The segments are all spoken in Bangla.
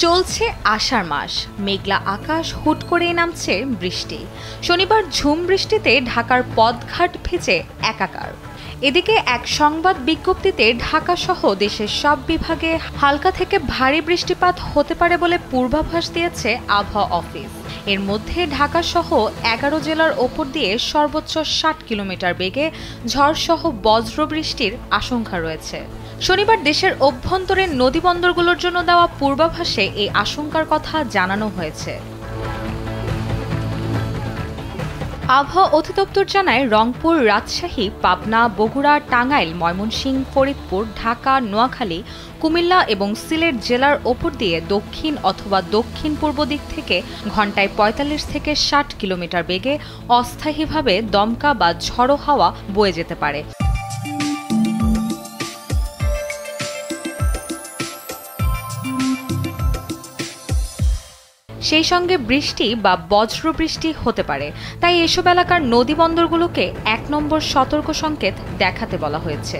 চলছে আষাঢ় মাস, মেঘলা আকাশ, হুট করেই নামছে বৃষ্টি। শনিবার ঝুম বৃষ্টিতে ঢাকার পথঘাট ভিজে একাকার। এদিকে এক সংবাদ বিজ্ঞপ্তিতে ঢাকা সহ দেশের সব বিভাগে হালকা থেকে ভারী বৃষ্টিপাত হতে পারে বলে পূর্বাভাস দিয়েছে আবহাওয়া অফিস। এর মধ্যে ঢাকা সহ ১১ জেলার ওপর দিয়ে সর্বোচ্চ ৬০ কিলোমিটার বেগে ঝড়সহ বজ্রবৃষ্টির আশঙ্কা রয়েছে। শনিবার দেশের অভ্যন্তরীণ নদীবন্দরগুলোর জন্য দেওয়া পূর্বাভাসে এই আশঙ্কার কথা জানানো হয়েছে। আবহাওয়া অধিদপ্তর জানায়, রংপুর, রাজশাহী, পাবনা, বগুড়া, টাঙ্গাইল, ময়মনসিংহ, ফরিদপুর, ঢাকা, নোয়াখালী, কুমিল্লা এবং সিলেট জেলার ওপর দিয়ে দক্ষিণ অথবা দক্ষিণ পূর্ব দিক থেকে ঘণ্টায় ৪৫ থেকে ৬০ কিলোমিটার বেগে অস্থায়ীভাবে দমকা বা ঝড়ো হাওয়া বয়ে যেতে পারে। সেই সঙ্গে বৃষ্টি বা বজ্রবৃষ্টি হতে পারে। তাই এসব এলাকার নদীবন্দরগুলোকে ১ নম্বর সতর্ক সংকেত দেখাতে বলা হয়েছে।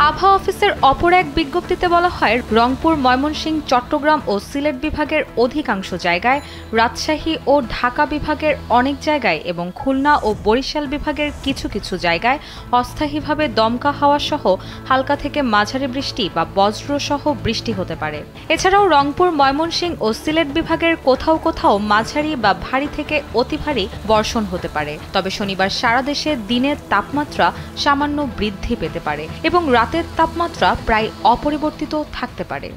আবহাওয়া অফিসের অপর এক বিজ্ঞপ্তিতে বলা হয়, রংপুর, ময়মনসিংহ, চট্টগ্রাম ও সিলেট বিভাগের অধিকাংশ জায়গায়, রাজশাহী ও ঢাকা বিভাগের অনেক জায়গায় এবং খুলনা ও বরিশাল বিভাগের কিছু কিছু জায়গায় অস্থায়ীভাবে দমকা হাওয়া সহ হালকা থেকে মাঝারি বৃষ্টি বা বজ্রসহ বৃষ্টি হতে পারে। এছাড়াও রংপুর, ময়মনসিংহ ও সিলেট বিভাগের কোথাও কোথাও মাঝারি বা ভারী থেকে অতি ভারী বর্ষণ হতে পারে। তবে শনিবার সারা দেশে দিনের তাপমাত্রা সামান্য বৃদ্ধি পেতে পারে এবং রাতের তাপমাত্রা প্রায় অপরিবর্তিত থাকতে পারে।